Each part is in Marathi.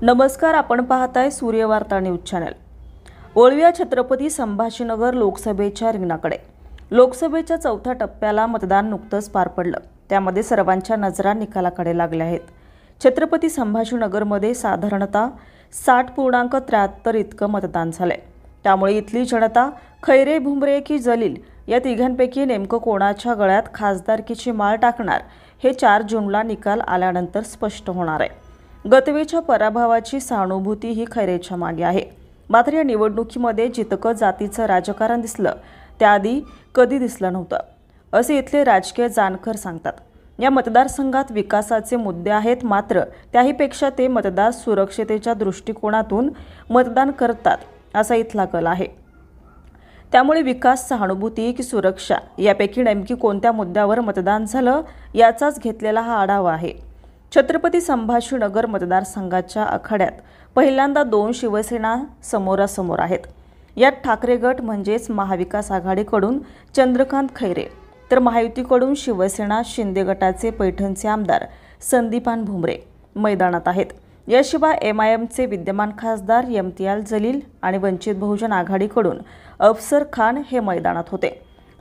नमस्कार, आपण पाहताय सूर्यवार्ता न्यूज चॅनल। वळूया छत्रपती संभाजीनगर लोकसभेच्या रिंगणाकडे। लोकसभेच्या चौथ्या टप्प्याला मतदान नुकतंच पार पडलं। त्यामध्ये सर्वांच्या नजरा निकालाकडे लागल्या आहेत। छत्रपती संभाजीनगरमध्ये साधारणतः 60.73 इतकं मतदान झालंय। त्यामुळे इथली जनता खैरे, भुमरे की जलील या तिघांपैकी नेमकं कोणाच्या गळ्यात खासदारकीची माळ टाकणार हे 4 जूनला निकाल आल्यानंतर स्पष्ट होणार आहे। गतवेळच्या पराभवाची सहानुभूती ही खैरेच्या मागे आहे। मात्र या निवडणुकीमध्ये जितकं जातीचं राजकारण दिसलं त्याआधी कधी दिसलं नव्हतं असे इथले राजकीय जाणकार सांगतात। या मतदारसंघात विकासाचे मुद्दे आहेत, मात्र त्याहीपेक्षा ते मतदार सुरक्षितेच्या दृष्टिकोनातून मतदान करतात असा इथला कल आहे। त्यामुळे विकास, सहानुभूती की सुरक्षा यापैकी नेमकी कोणत्या मुद्द्यावर मतदान झालं याचाच घेतलेला हा आढावा आहे। छत्रपती संभाजीनगर मतदारसंघाच्या आखाड्यात पहिल्यांदा 2 शिवसेना समोरासमोर आहेत। यात ठाकरे गट म्हणजेच महाविकास आघाडीकडून चंद्रकांत खैरे तर महायुतीकडून शिवसेना शिंदे गटाचे पैठणचे आमदार संदीपान भुमरे मैदानात आहेत। याशिवाय एमआयएमचे विद्यमान खासदार इम्तियाज जलील आणि वंचित बहुजन आघाडीकडून अफसर खान हे मैदानात होते।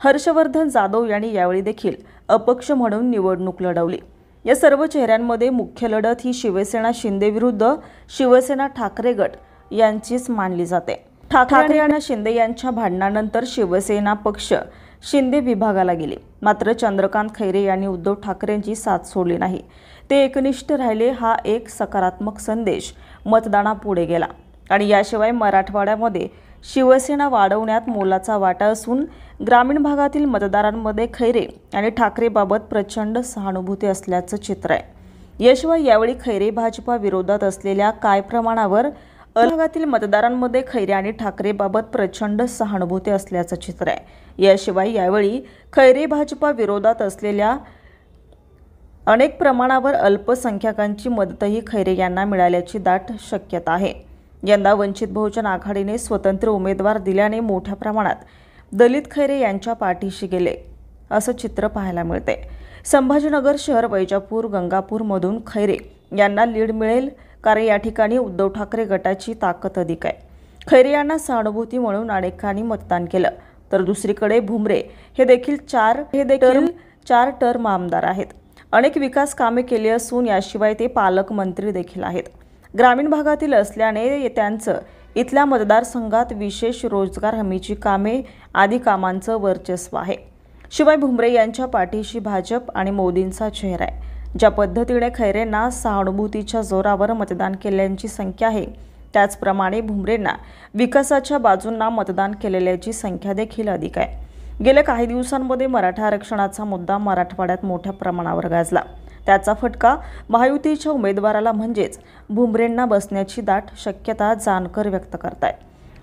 हर्षवर्धन जाधव यांनी यावेळी देखील अपक्ष म्हणून निवडणूक लढवली। या सर्व चेहऱ्यांमध्ये मुख्य लढत ही शिवसेना शिंदे विरुद्ध शिवसेना ठाकरे गट यांचीच मानली जाते। ठाकरे आणि शिंदे यांच्या भांडणानंतर शिवसेना पक्ष शिंदे विभागाला गेले। मात्र चंद्रकांत खैरे यांनी उद्धव ठाकरेंची साथ सोडली नाही। ते एकनिष्ठ राहिले। हा एक सकारात्मक संदेश मतदानापुढे गेला। आणि याशिवाय मराठवाड्यामध्ये शिवसेना वाढवण्यात मोलाचा वाटा असून ग्रामीण भागातील मतदारांमध्ये खैरे आणि ठाकरेबाबत प्रचंड सहानुभूती असल्याचं चित्र आहे। याशिवाय यावेळी खैरे भाजपा विरोधात असलेल्या काय प्रमाणावर भागातील मतदारांमध्ये खैरे आणि ठाकरेबाबत प्रचंड सहानुभूती असल्याचं चित्र आहे। याशिवाय यावेळी खैरे भाजपा विरोधात असलेल्या अनेक प्रमाणावर अल्पसंख्याकांची मदतही खैरे यांना मिळाल्याची दाट शक्यता आहे। यंदा वंचित बहुजन आघाडीने स्वतंत्र उमेदवार दिल्याने मोठ्या प्रमाणात दलित खैरे यांच्या पाठीशी गेले असं चित्र पाहायला मिळते। संभाजीनगर शहर, वैजापूर, गंगापूरमधून खैरे यांना लीड मिळेल, कारण या ठिकाणी उद्धव ठाकरे गटाची ताकद अधिक आहे। खैरे यांना सहानुभूती म्हणून अनेकांनी मतदान केलं, तर दुसरीकडे भुमरे हे देखील 4 टर्म आमदार आहेत। अनेक विकास कामे केली असून याशिवाय ते पालकमंत्री देखील आहेत। ग्रामीण भागातील असल्याने त्यांचं इथल्या मतदारसंघात विशेष रोजगार हमीची कामे आदी कामांचं वर्चस्व आहे। शिवाय भुमरे यांच्या पाठीशी भाजप आणि मोदींचा चेहरा आहे। ज्या पद्धतीने खैरेंना सहानुभूतीच्या जोरावर मतदान केल्याची संख्या आहे, त्याचप्रमाणे भुमरेंना विकासाच्या बाजूंना मतदान केलेल्याची संख्या देखील अधिक आहे। गेल्या काही दिवसांमध्ये मराठा आरक्षणाचा मुद्दा मराठवाड्यात मोठ्या प्रमाणावर गाजला। त्याचा फटका महायुतीच्या उमेदवाराला म्हणजेच भुमरेंना बसण्याची दाट शक्यता जाणकार व्यक्त करतायत।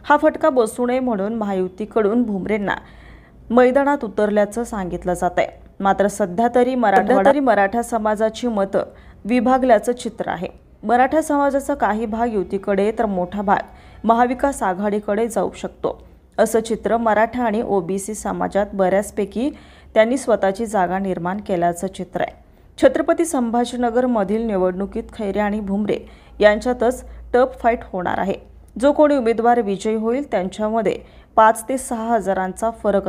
हा फटका बसू नये म्हणून महायुतीकडून भुमरेंना मैदानात उतरल्याचं सांगितलं जात आहे। मात्र सध्या तरी मराठा समाजाची मतं विभागल्याचं चित्र आहे। मराठा समाजाचा काही भाग युतीकडे तर मोठा भाग महाविकास आघाडीकडे जाऊ शकतो असं चित्र मराठा आणि ओबीसी समाजात बऱ्याचपैकी त्यांनी स्वतःची जागा निर्माण केल्याचं चित्र आहे। छत्रपती संभाजीनगर मधील निवडणुकीत खैरे आणि भुमरे यांच्यातच टफ फाईट होणार आहे। जो कोणी उमेदवार विजयी होईल त्यांच्यामध्ये 5 ते 6 हजारांचा फरक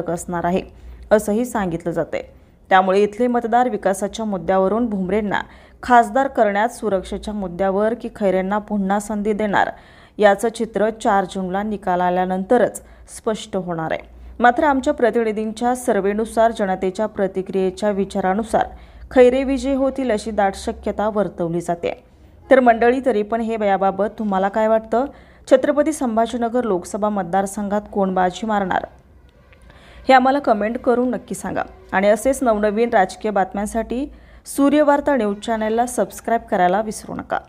असणार आहे असंही सांगितलं जाते। त्यामुळे इथले मतदार विकासाच्या मुद्द्यावरून भुमरेंना खासदार करण्यात, सुरक्षेच्या मुद्द्यावर की खैरेंना पुन्हा संधी देणार याचं चित्र 4 जूनला निकाल आल्यानंतरच स्पष्ट होणार आहे। मात्र आमच्या प्रतिनिधींच्या सर्वेनुसार जनतेच्या प्रतिक्रियेच्या विचारानुसार खैरे विजयी होतील अशी दाट शक्यता वर्तवली जाते। तर मंडळी, तरी पण हे याबाबत तुम्हाला काय वाटतं? छत्रपती संभाजीनगर लोकसभा मतदारसंघात कोण बाजी मारणार हे आम्हाला कमेंट करून नक्की सांगा। आणि असेच नवनवीन राजकीय बातम्यांसाठी सूर्यवार्ता न्यूज चॅनलला सबस्क्राईब करायला विसरू नका।